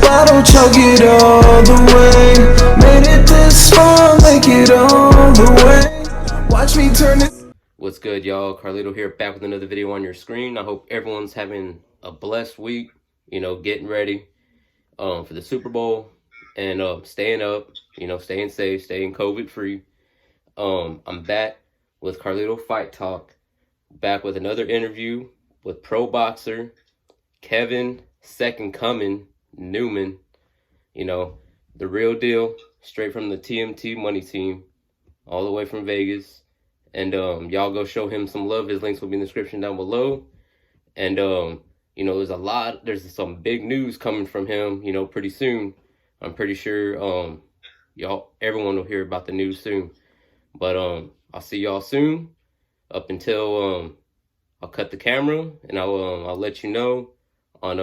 bottle, chug it all the way. Made it this far, make it all the way. Watch me turn it. What's good, y'all? Carlito here, back with another video on your screen. I hope everyone's having a blessed week, getting ready for the Super Bowl and staying up, staying safe, staying COVID-free. I'm back with Carlito Fight Talk, back with another interview with pro boxer Kevin Second Coming Newman, the real deal, straight from the TMT money team, all the way from Vegas. And y'all go show him some love. His links will be in the description down below. And there's some big news coming from him, pretty soon. I'm pretty sure everyone will hear about the news soon. But I'll see y'all soon. Up until I'll cut the camera and I'll let you know on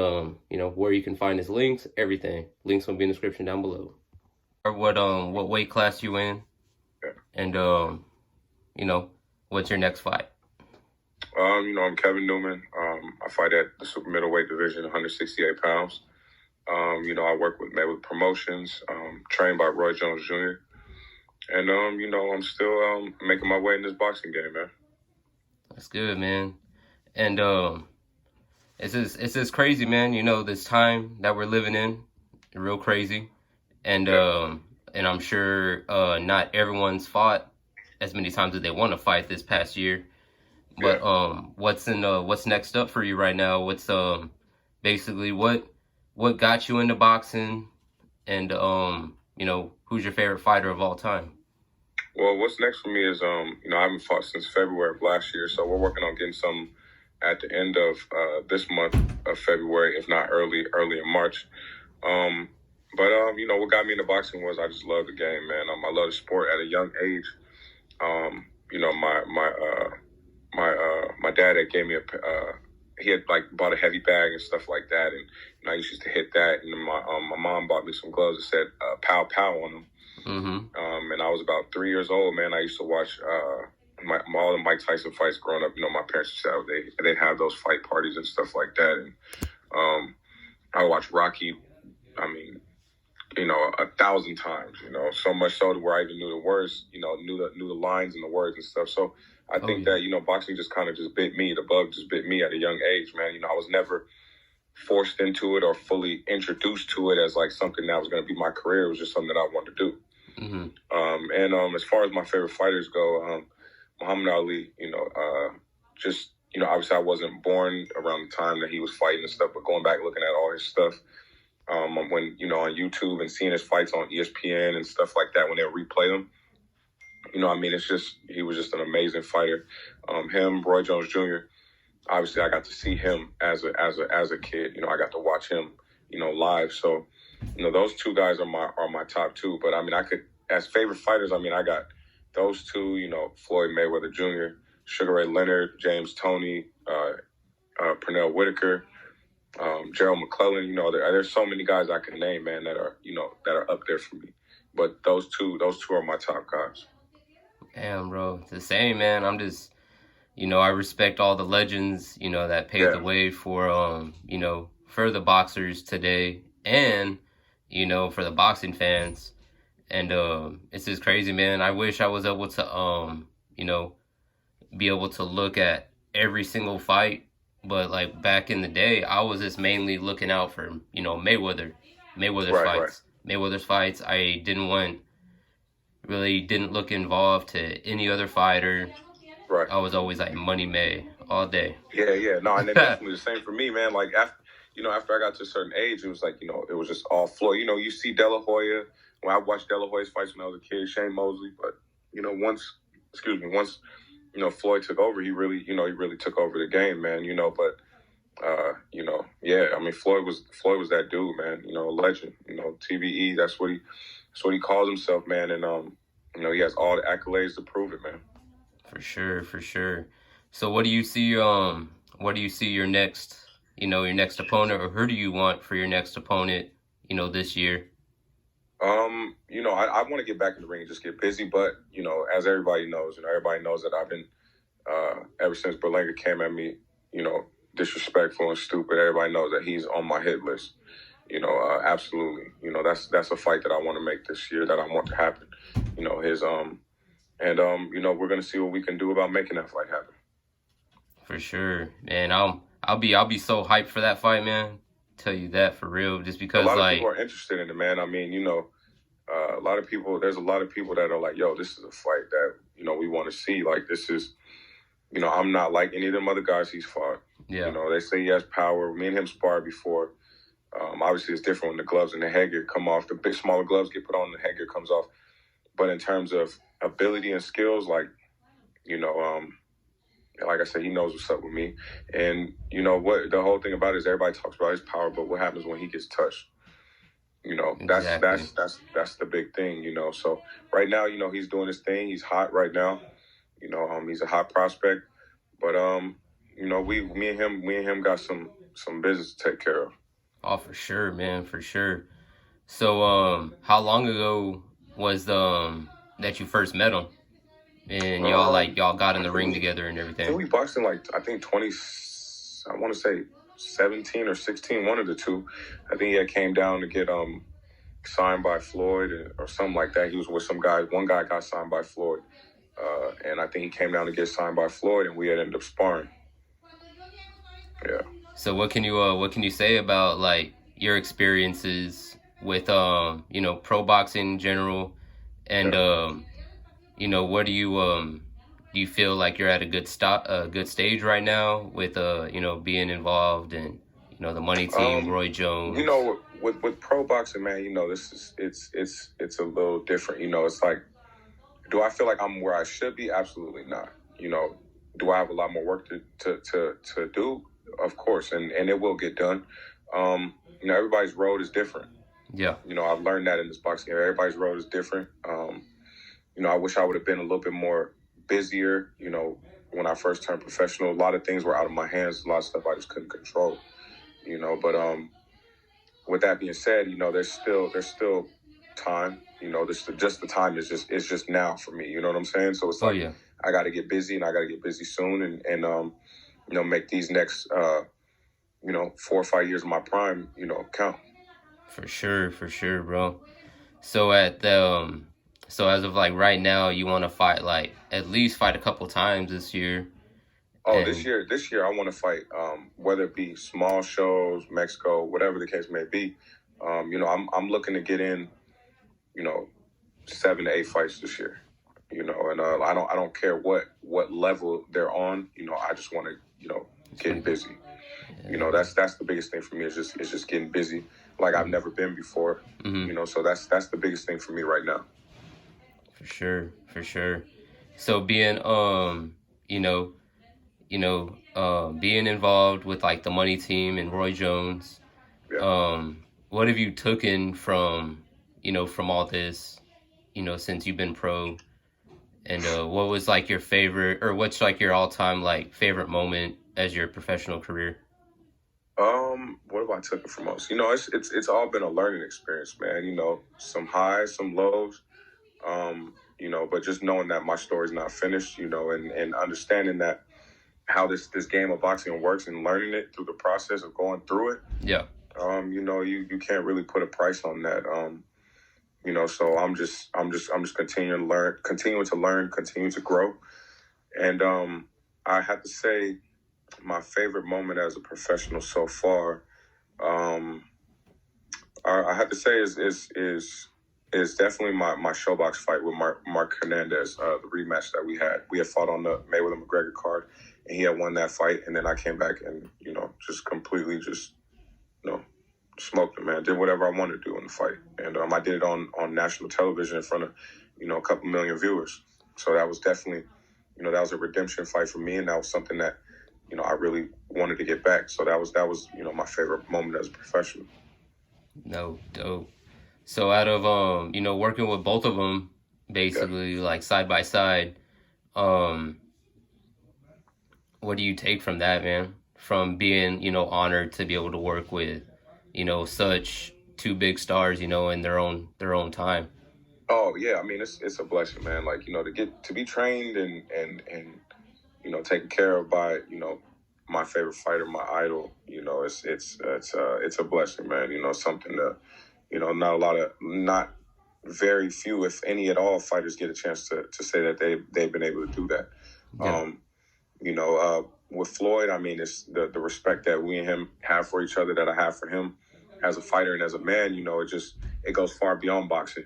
where you can find his links, everything. Links will be in the description down below. What weight class you in? And what's your next fight? I'm Kevin Newman. I fight at the super middleweight division, 168 pounds. I work with Mayweather Promotions, trained by Roy Jones Jr. And, I'm still making my way in this boxing game, man. That's good, man. And it's just crazy, man. This time that we're living in, real crazy. And and I'm sure not everyone's fought as many times as they want to fight this past year. But what's next up for you right now? What's basically what got you into boxing, and who's your favorite fighter of all time? Well, what's next for me is I haven't fought since February of last year, so we're working on getting some at the end of this month of February, if not early in March. But what got me into boxing was I just love the game, man. I love the sport at a young age. My dad had gave me he had bought a heavy bag and stuff like that, and I used to hit that. And my mom bought me some gloves that said "Pow Pow" on them. Mm-hmm. And I was about 3 years old, man. I used to watch all the Mike Tyson fights growing up. My parents used to they'd have those fight parties and stuff like that, and I would watch Rocky. 1,000 times, so much so to where I even knew the words, knew the lines and the words and stuff. So I think that, boxing just kind of just bit me. The bug just bit me at a young age, man. I was never forced into it or fully introduced to it as like something that was going to be my career. It was just something that I wanted to do. Mm-hmm. And as far as my favorite fighters go, Muhammad Ali, obviously I wasn't born around the time that he was fighting and stuff, but going back looking at all his stuff, when, on YouTube and seeing his fights on ESPN and stuff like that, when they replay them, he was just an amazing fighter. Him, Roy Jones Jr., obviously I got to see him as a kid. I got to watch him, live. So, those two guys are my top two. But I could, as favorite fighters, I got those two, Floyd Mayweather Jr., Sugar Ray Leonard, James Toney, Pernell Whitaker, Gerald McClellan. There's so many guys I can name, man, that are up there for me. But those two are my top guys. Damn, bro, it's the same, man. I'm just, I respect all the legends, that paved the way for, for the boxers today, and for the boxing fans. And it's just crazy, man. I wish I was able to, be able to look at every single fight. But like back in the day, I was just mainly looking out for, Mayweather's fights. Right. Mayweather's fights. I didn't look involved to any other fighter. Right. I was always like Money May all day. Yeah. No, and then definitely the same for me, man. Like after I got to a certain age, it was like, it was just all Floyd. You see De La Hoya. When I watched De La Hoya's fights when I was a kid, Shane Mosley. But once Floyd took over, he really took over the game, man. Floyd was that dude, man. A legend. TVE. That's what he calls himself, man. And he has all the accolades to prove it, man. For sure. So, what do you see? Your next, your next opponent, or who do you want for your next opponent? This year. I want to get back in the ring and just get busy, but as everybody knows, that I've been ever since Berlanga came at me, disrespectful and stupid. Everybody knows that he's on my hit list. Absolutely. That's a fight that I want to make this year, that I want to happen. We're gonna see what we can do about making that fight happen. For sure, man. I'll be so hyped for that fight, man. Tell you that for real, just A because lot of like people are interested in it, man. I mean, a lot of people. There's a lot of people that are like, "Yo, this is a fight that we want to see." Like, this is, I'm not like any of them other guys he's fought. yeah, They say he has power. Me and him sparred before. Obviously, it's different when the gloves and the headgear come off. The big, smaller gloves get put on, and the headgear comes off. But in terms of ability and skills, like, like I said, he knows what's up with me. And what the whole thing about it is, everybody talks about his power, but what happens when he gets touched? exactly. That's the big thing. So right now, he's doing his thing. He's hot right now. He's a hot prospect. But me and him got some business to take care of. Oh, for sure, man, for sure. So, how long ago was that you first met him, and y'all got in the ring together and I think everything? we boxed in, like, I think 20. I want to say 17 or 16, one of the two. I think he had came down to get signed by Floyd or something like that. He was with some guy. One guy got signed by Floyd, and I think he came down to get signed by Floyd, and we had ended up sparring. Yeah. So what can you say about like your experiences with pro boxing in general, and what do you feel like you're at a good stage right now with being involved in the money team, Roy Jones? With pro boxing, man, this is it's a little different. It's like, do I feel like I'm where I should be? Absolutely not. Do I have a lot more work to do? Of course, and it will get done. Everybody's road is different. Yeah. I've learned that in this boxing. Everybody's road is different. I wish I would have been a little bit more busier. When I first turned professional, a lot of things were out of my hands. A lot of stuff I just couldn't control. But with that being said, there's still time. Just the time is just now for me. You know what I'm saying? So it's like, yeah. I got to get busy, and I got to get busy soon, and make these next 4 or 5 years of my prime count. For sure, bro. So so as of like right now, you want to fight, like at least fight a couple times this year. Oh, this year I want to fight, whether it be small shows, Mexico, whatever the case may be. I'm looking to get in, 7 to 8 fights this year. And I don't care what level they're on. I just want to get busy. That's the biggest thing for me, is just getting busy like I've never been before. Mm-hmm. So that's the biggest thing for me right now. For sure. So being being involved with like the money team and Roy Jones, Yeah. what have you taken from all this, since you've been pro, and what was like your favorite, or what's like your all-time like favorite moment as your professional career? What have I taken from most? It's all been a learning experience, man. Some highs, some lows. But just knowing that my story's not finished, and understanding that how this game of boxing works, and learning it through the process of going through it. Yeah. You can't really put a price on that. So I'm just continuing to learn, continue to grow. And I have to say, my favorite moment as a professional so far, I have to say is definitely my showbox fight with Mark Hernandez, the rematch that we had. We had fought on the Mayweather McGregor card, and he had won that fight, and then I came back and just completely smoked him, man. Did whatever I wanted to do in the fight, and I did it on national television in front of a couple million viewers. So that was definitely that was a redemption fight for me, and that was something that I really wanted to get back. So that was my favorite moment as a professional. No, dope. So out of working with both of them basically, like side by side, what do you take from that, man? From being honored to be able to work with such two big stars, in their own time. Oh yeah, I mean it's a blessing, man. Like to be trained and taken care of by my favorite fighter, my idol. You know, it's a blessing, man. You know, something that, you know, not very few, if any at all, fighters get a chance to say that they've been able to do that. Yeah. You know, with Floyd, I mean, it's the respect that we and him have for each other, that I have for him as a fighter and as a man. You know, it goes far beyond boxing.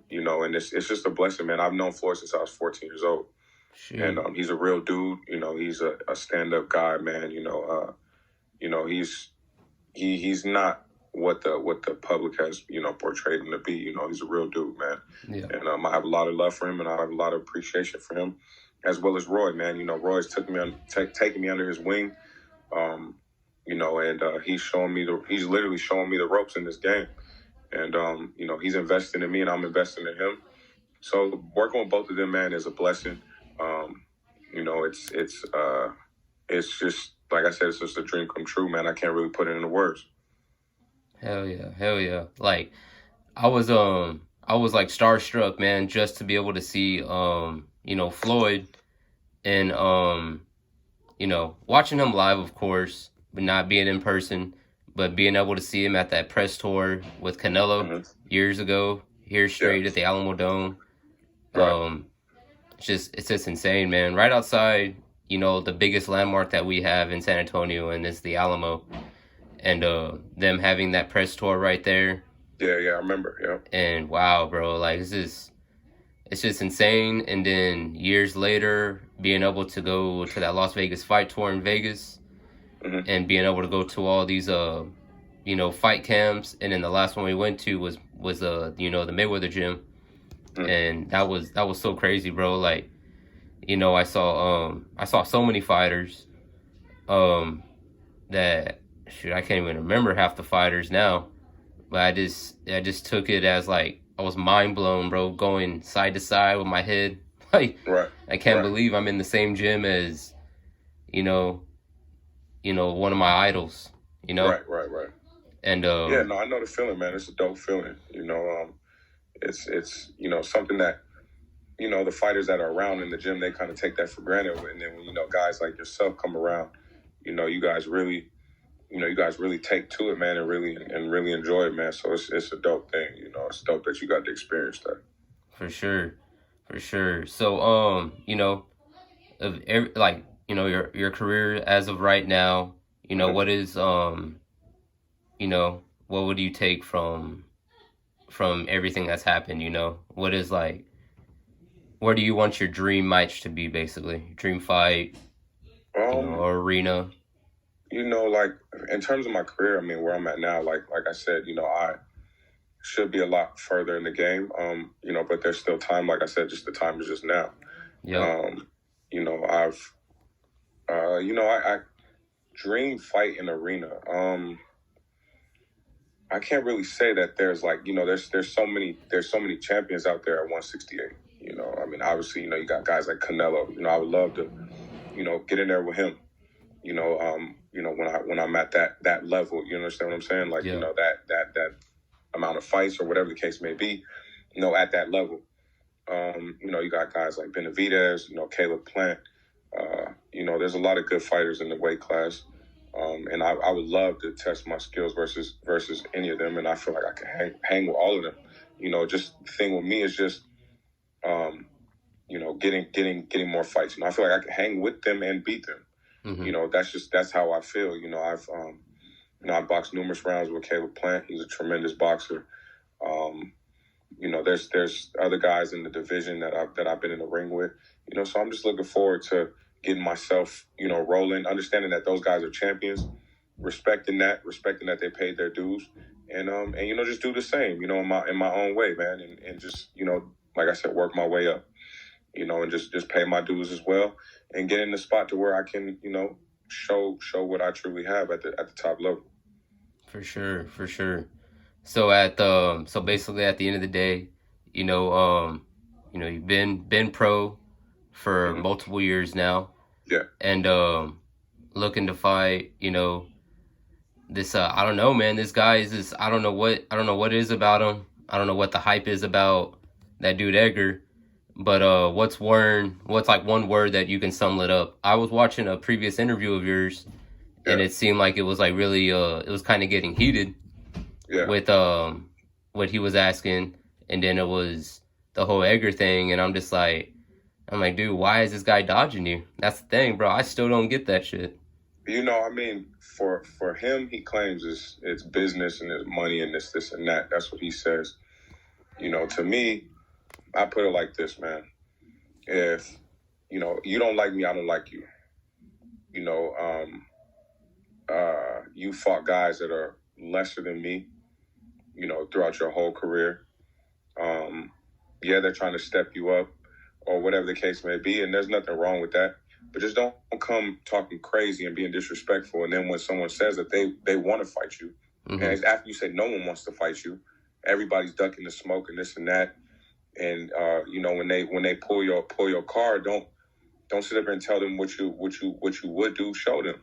You know, and it's just a blessing, man. I've known Floyd since I was 14 years old. Shoot. And he's a real dude. You know, he's a stand-up guy, man. You know, he's not what the public has, you know, portrayed him to be. You know, he's a real dude, man. Yeah. And I have a lot of love for him, and I have a lot of appreciation for him, as well as Roy, man. You know, Roy's taking me under his wing. You know, and he's literally showing me the ropes in this game. And you know, he's investing in me, and I'm investing in him. So working with both of them, man, is a blessing. You know, it's just, like I said, it's just a dream come true, man. I can't really put it into words. Hell yeah. Like, I was like starstruck, man, just to be able to see, you know, Floyd, and, you know, watching him live, of course, but not being in person, but being able to see him at that press tour with Canelo years ago, here straight at the Alamo Dome. Right. It's just insane, man. Right outside, you know, the biggest landmark that we have in San Antonio, and it's the Alamo. And them having that press tour right there. Yeah, I remember, yeah. And wow, bro, like, it's just insane. And then years later, being able to go to that Las Vegas fight tour in Vegas, and being able to go to all these you know, fight camps. And then the last one we went to was you know, the Mayweather gym. And that was so crazy, bro. Like, you know, I saw so many fighters that, shoot, I can't even remember half the fighters now. But I just took it as, like, I was mind blown, bro, going side to side with my head. Like, I can't believe I'm in the same gym as, you know, one of my idols, you know? Right. And yeah, no, I know the feeling, man. It's a dope feeling. You know, it's you know, something that, you know, the fighters that are around in the gym, they kind of take that for granted. And then when, you know, guys like yourself come around, you know, you guys really take to it, man, and really enjoy it, man. So it's a dope thing. You know, it's dope that you got to experience that. For sure. So, you know, like, you know, your career as of right now, you know, what is, you know, what would you take from everything that's happened? You know, what is, like, where do you want your dream match to be, basically? Dream fight, you know, or arena? You know, like, in terms of my career, I mean, where I'm at now, like I said, you know, I should be a lot further in the game, you know, but there's still time. Like I said, just the time is just now. Yeah. You know, I dream fight in arena. I can't really say that there's, like, you know, there's so many champions out there at 168. You know, I mean, obviously, you know, you got guys like Canelo. You know, I would love to, you know, get in there with him. You know, when I'm at that level, you understand what I'm saying? Like, you know, that amount of fights or whatever the case may be, you know, at that level. You know, you got guys like Benavidez, you know, Caleb Plant. You know, there's a lot of good fighters in the weight class. And I would love to test my skills versus any of them. And I feel like I can hang with all of them. You know, just the thing with me is just, you know, getting more fights. You know, I feel like I can hang with them and beat them. You know, that's how I feel. You know, I've boxed numerous rounds with Caleb Plant. He's a tremendous boxer. You know, there's other guys in the division that I've been in the ring with. You know, so I'm just looking forward to getting myself, you know, rolling, understanding that those guys are champions, respecting that they paid their dues, and you know, just do the same, you know, in my own way, man, and just, you know, like I said, work my way up, you know, and just pay my dues as well, and get in the spot to where I can, you know, show what I truly have at the top level. For sure. So so basically at the end of the day, you know, you've been pro for multiple years now. Yeah. And looking to fight, you know, this I don't know, man. This guy is this, I don't know what it is about him. I don't know what the hype is about that dude Edgar, But what's like one word that you can sum it up? I was watching a previous interview of yours, and it seemed like it was like really it was kind of getting heated with what he was asking, and then it was the whole Edgar thing, and I'm like, dude, why is this guy dodging you? That's the thing, bro. I still don't get that shit. You know, I mean, for him, he claims it's business and it's money and this and that. That's what he says. You know, to me, I put it like this, man. If, you know, you don't like me, I don't like you. You know, you fought guys that are lesser than me, you know, throughout your whole career. Yeah, they're trying to step you up or whatever the case may be, and there's nothing wrong with that. But just don't come talking crazy and being disrespectful. And then when someone says that they want to fight you, and after you say no one wants to fight you, everybody's ducking the smoke and this and that. And you know, when they pull your card, don't sit up there and tell them what you would do. Show them.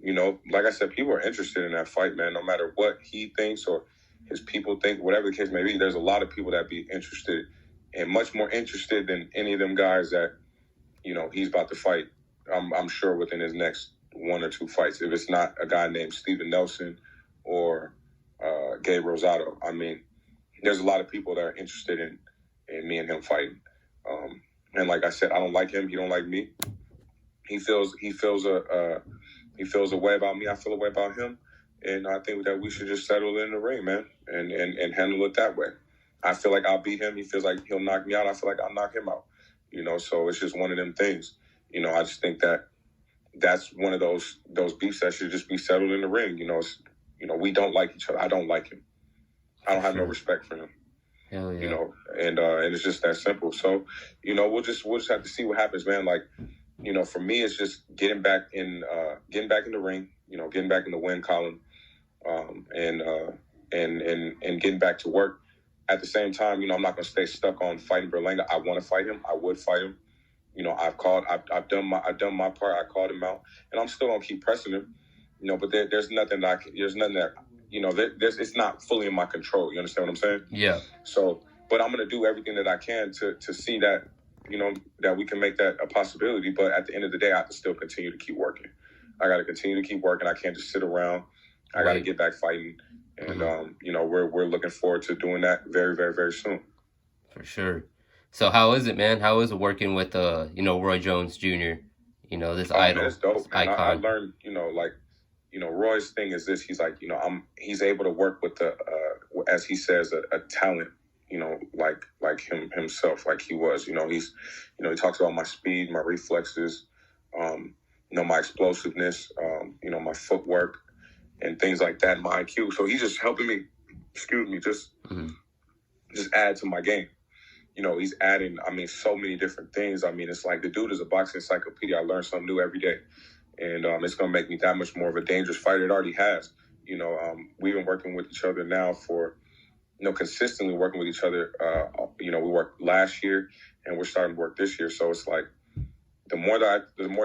You know, like I said, people are interested in that fight, man. No matter what he thinks or his people think, whatever the case may be, there's a lot of people that be interested and much more interested than any of them guys that, you know, he's about to fight. I'm sure within his next 1 or 2 fights, if it's not a guy named Steven Nelson or Gabe Rosado. I mean, there's a lot of people that are interested in me and him fighting. And like I said, I don't like him. He don't like me. He feels a way about me. I feel a way about him. And I think that we should just settle in the ring, man, and handle it that way. I feel like I'll beat him. He feels like he'll knock me out. I feel like I'll knock him out. You know, so it's just one of them things. You know, I just think that that's one of those beefs that should just be settled in the ring. You know, we don't like each other. I don't like him. I don't have no respect for him. Hell yeah. You know, and it's just that simple. So, you know, we'll just have to see what happens, man. Like, you know, for me, it's just getting back in the ring. You know, getting back in the win column, and getting back to work. At the same time, you know, I'm not going to stay stuck on fighting Berlanga. I want to fight him. I would fight him. You know, I've done my part. I called him out, and I'm still going to keep pressing him. You know, but there's nothing that, you know, it's not fully in my control. You understand what I'm saying? Yeah. So, but I'm going to do everything that I can to see that, you know, that we can make that a possibility. But at the end of the day, I have to still continue to keep working. I got to continue to keep working. I can't just sit around. I got to get back fighting. And, you know, we're looking forward to doing that very, very, very soon. For sure. So how is it, man? How is it working with, you know, Roy Jones Jr., you know, this idol, man, it's dope, man. icon? I learned, you know, like, you know, Roy's thing is this. He's like, you know, he's able to work with as he says, a talent, you know, like himself, like he was, you know, he talks about my speed, my reflexes, you know, my explosiveness, you know, my footwork and things like that, my IQ. So he's just helping me, just add to my game. You know, he's adding, I mean, so many different things. I mean, it's like the dude is a boxing encyclopedia. I learn something new every day. And it's going to make me that much more of a dangerous fighter. It already has. You know, we've been working with each other now for, you know, consistently working with each other. You know, we worked last year and we're starting to work this year. So it's like the more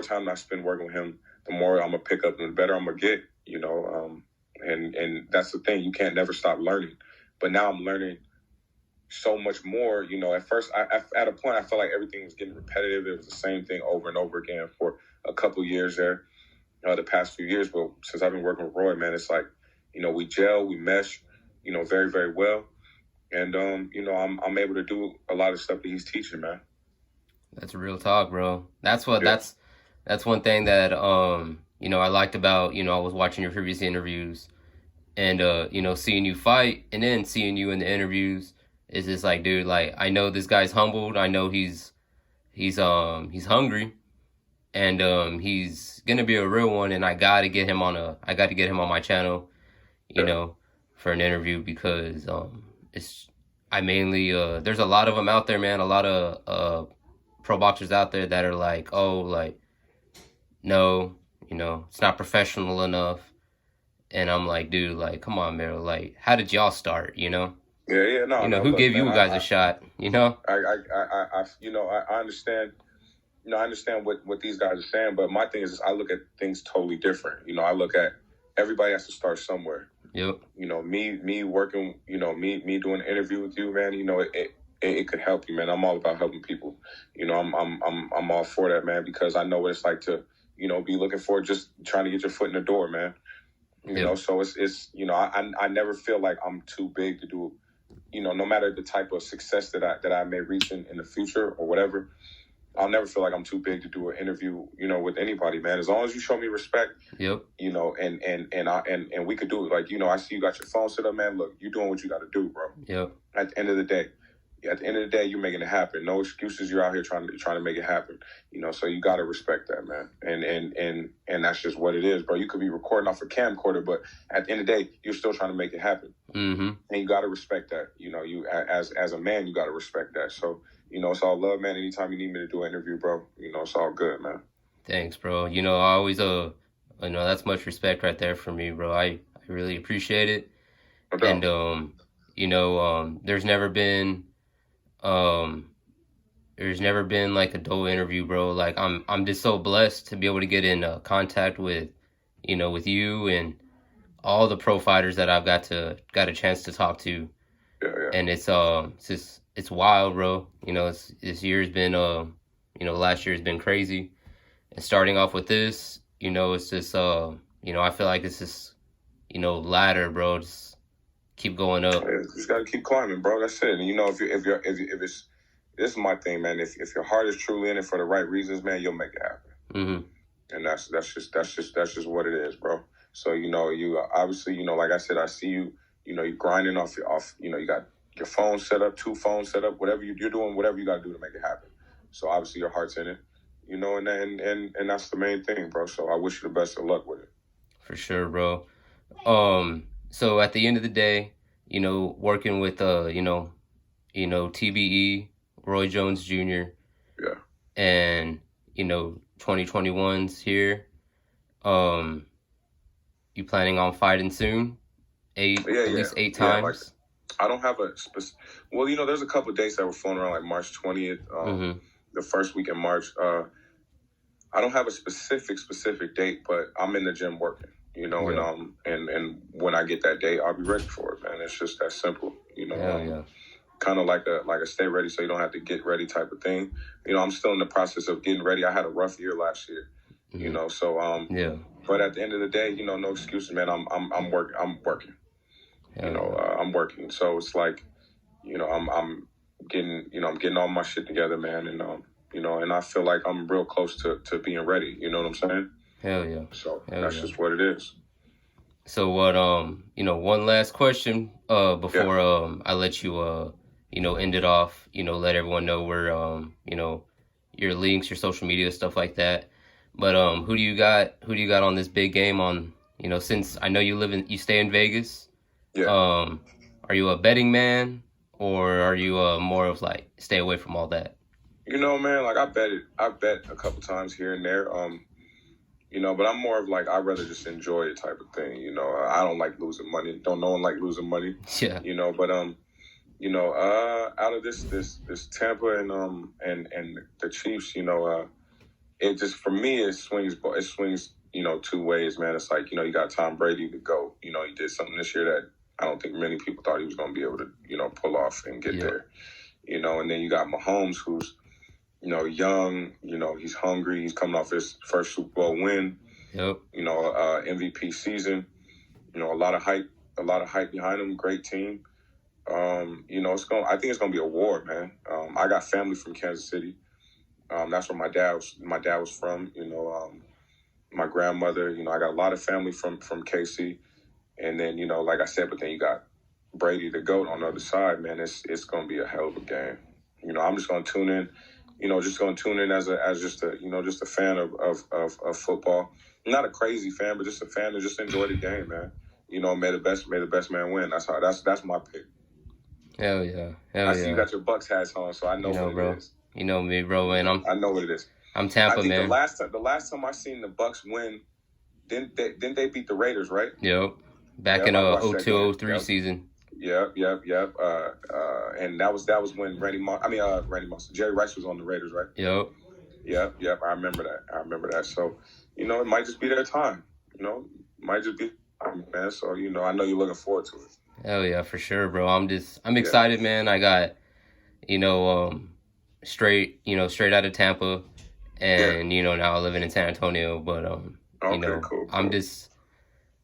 time I spend working with him, the more I'm going to pick up and the better I'm going to get, you know. And that's the thing. You can't never stop learning. But now I'm learning so much more. You know, at first, at a point, I felt like everything was getting repetitive. It was the same thing over and over again for a couple years there, the past few years. But since I've been working with Roy, man, it's like, you know, we gel, we mesh, you know, very, very well. And, you know, I'm able to do a lot of stuff that he's teaching, man. That's real talk, bro. That's one thing that, you know, I liked about, you know, I was watching your previous interviews and, you know, seeing you fight and then seeing you in the interviews is just like, dude, like, I know this guy's humbled. I know he's hungry and, he's going to be a real one. And I got to get him on my channel, you know, for an interview because, there's a lot of them out there, man. A lot of, pro boxers out there that are like, oh, like, no, you know, it's not professional enough. And I'm like, dude, like, come on, man. Like, how did y'all start, you know? Yeah, no. You know, who gave you guys a shot, you know? I understand, you know, I understand what these guys are saying, but my thing is I look at things totally different. You know, I look at everybody has to start somewhere. Yep. You know, me working, you know, me doing an interview with you, man, you know, it could help you, man. I'm all about helping people. You know, I'm all for that, man, because I know what it's like to, you know, be looking for just trying to get your foot in the door, man. You know, so it's you know, I never feel like I'm too big to do, you know, no matter the type of success that I may reach in the future or whatever. I'll never feel like I'm too big to do an interview, you know, with anybody, man. As long as you show me respect, Yep. you know, and we could do it. Like, you know, I see you got your phone set up, man. Look, you're doing what you got to do, bro. Yep. At the end of the day, you're making it happen. No excuses. You're out here trying to make it happen. You know, so you got to respect that, man. And that's just what it is, bro. You could be recording off a camcorder, but at the end of the day, you're still trying to make it happen. Mm-hmm. And you got to respect that. You know, you as a man, you got to respect that. So, you know, it's all love, man. Anytime you need me to do an interview, bro, you know, it's all good, man. Thanks, bro. You know, I always you know, that's much respect right there for me, bro. I really appreciate it. Okay. And you know, there's never been like a dull interview, bro. Like I'm just so blessed to be able to get in contact with, you know, with you and all the pro fighters that I've got a chance to talk to. Yeah. And it's wild, bro. You know, this year's been you know, last year's been crazy. And starting off with this, you know, it's just you know, I feel like it's just, you know, ladder, bro. Just keep going up. Yeah, you just gotta keep climbing, bro. That's it. And you know, if it's this is my thing, man. If your heart is truly in it for the right reasons, man, you'll make it happen. Mm-hmm. And that's just what it is, bro. So, you know, you obviously, you know, like I said, I see you, you know, you're grinding off, you know, you got your phone set up, 2 phones set up, whatever you're doing, whatever you got to do to make it happen. So obviously your heart's in it, you know, and that's the main thing, bro. So I wish you the best of luck with it. For sure, bro. So at the end of the day, you know, working with you know, TBE, Roy Jones Jr. Yeah. And, you know, 2021's here. You planning on fighting soon? At least 8 times? Like, I don't have a well, you know, there's a couple of dates that were flown around, like March 20th, the first week in March. I don't have a specific date, but I'm in the gym working, you know, and when I get that date, I'll be ready for it, man. It's just that simple, you know. Kind of like a stay ready so you don't have to get ready type of thing. You know, I'm still in the process of getting ready. I had a rough year last year, you know, so but at the end of the day, you know, no excuses, man. I'm working. You know, I'm working. So it's like, you know, I'm getting all my shit together, man, and you know, and I feel like I'm real close to being ready. You know what I'm saying? Hell yeah. So that's just what it is. So what? You know, one last question before I let you you know, end it off. You know, let everyone know where you know, your links, your social media, stuff like that. But who do you got on this big game on? You know, since I know you stay in Vegas. Yeah. Are you a betting man, or are you more of like stay away from all that? You know, man, like I bet a couple times here and there. You know, but I'm more of like I'd rather just enjoy it type of thing. You know, I don't like losing money. Don't no one like losing money. Yeah. You know, but you know, out of this Tampa and the Chiefs, you know, it just for me it swings, you know, 2 ways, man. It's like, you know, you got Tom Brady to go. You know, he did something this year that I don't think many people thought he was going to be able to, you know, pull off and get there. You know, and then you got Mahomes, who's, you know, young. You know, he's hungry. He's coming off his first Super Bowl win. Yep. You know, MVP season. You know, a lot of hype behind him. Great team. You know, I think it's gonna be a war, man. I got family from Kansas City. That's where my dad was from. You know, my grandmother. You know, I got a lot of family from KC, and then, you know, like I said, but then you got Brady the GOAT on the other side, man. It's gonna be a hell of a game. You know, I'm just gonna tune in. You know, just gonna tune in as just a fan of football. Not a crazy fan, but just a fan to just enjoy the game, man. You know, may the best man win. That's my pick. Hell yeah. I see you got your Bucks hats on, so I know what bro. it is. You know me, bro, and I know what it is. I'm Tampa, man. The last time I seen the Bucks win, didn't they beat the Raiders, right? Yep. Back in 02-03 season. Yep. And that was when Jerry Rice was on the Raiders, right? Yep. I remember that. So, you know, it might just be their time. You know, might just be, man. So, you know, I know you're looking forward to it. Hell yeah, for sure, bro. I'm excited, man. I got, straight out of Tampa, and now living in San Antonio. But Okay, cool. I'm just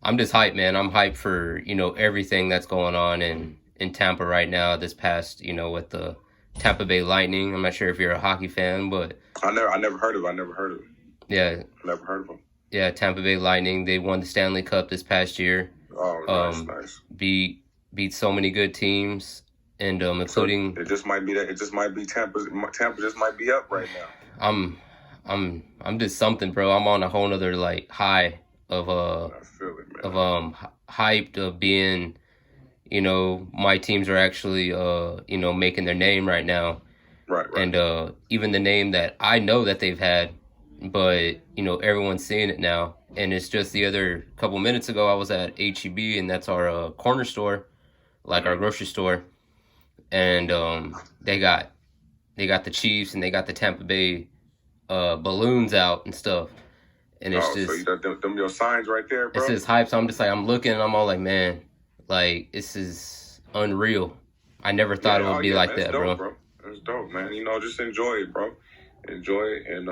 hyped, man. I'm hyped for everything that's going on in Tampa right now. This past with the Tampa Bay Lightning. I'm not sure if you're a hockey fan, but I never heard of it. Yeah, never heard of them. Yeah, Tampa Bay Lightning. They won the Stanley Cup this past year. Oh, nice. Beat so many good teams, and including. So it just might be that. It just might be Tampa. Tampa just might be up right now. I'm just something, bro. I'm on a whole nother high of I feel it, man. Hyped of being, my teams are actually making their name right now. Right. And even the name that I know that they've had, but everyone's seeing it now. And it's just the other couple minutes ago I was at H-E-B, and that's our corner store, like our grocery store, and they got the Chiefs and they got the Tampa Bay balloons out and stuff, and it's just so you got them your signs right there, bro. It's just hype. So I'm just I'm looking and I'm all like, man, this is unreal. I never thought it would be like that, dope, bro. It's dope, man. Just enjoy it, bro. Enjoy it, and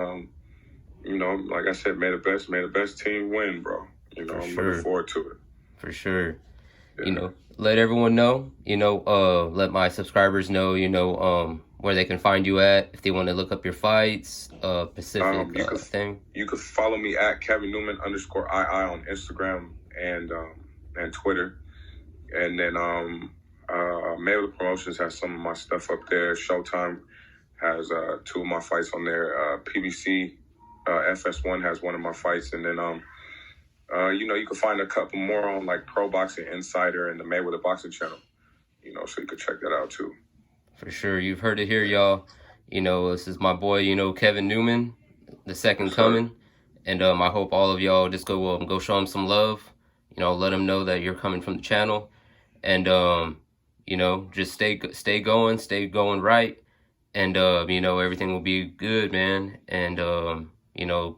like I said, may the best team win, bro. I'm looking forward to it. For sure. Yeah. Let everyone know, let my subscribers know, where they can find you at if they want to look up your fights, Pacific thing. You can follow me at Kevin Newman _ II on Instagram and Twitter. And then Mayweather Promotions has some of my stuff up there. Showtime has 2 of my fights on there. PBC FS1 has 1 of my fights, and then you can find a couple more on Pro Boxing Insider and the Mayweather Boxing Channel. So you can check that out too. For sure, you've heard it here, y'all. This is my boy, Kevin Newman, the second coming, and I hope all of y'all just go show him some love. Let him know that you're coming from the channel, and just stay going right, and everything will be good, man. And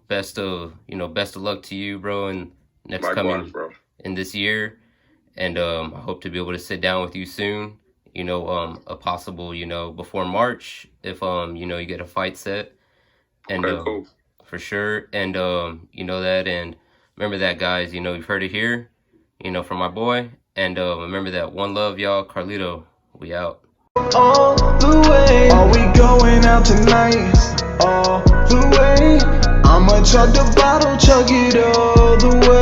best of luck to you, bro, and Likewise, bro. In this year, and I hope to be able to sit down with you soon. A possible, before March, if you get a fight set, and cool. For sure, and that, and remember that, guys. You've heard it here, from my boy, and remember that. One love, y'all. Carlito, we out. All the way, are we going out tonight? All the way, I'ma chug the bottle, chug it all the way.